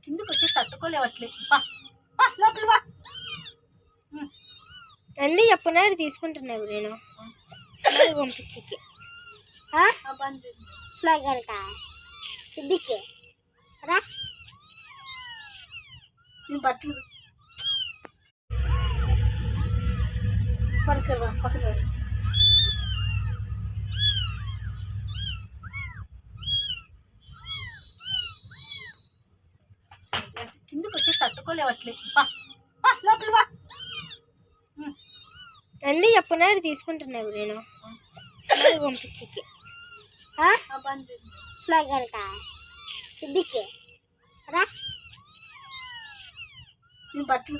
కిందకి వచ్చి తట్టుకోలేవట్లే. లోపల వా. అన్నీ చెప్పినాడు తీసుకుంటున్నావు నేను పంపించికి ఫ్లగంట సిద్దికి రా నీ బట్టలు పడుకోవా పక్కన. కిందకి వచ్చి తట్టుకోలేవట్లే. లోపల వా. అన్నీ చెప్పినాడు తీసుకుంటున్నావు నేను పంపించికి ఫ్లగంట సిద్దికి రా నీ బట్టలు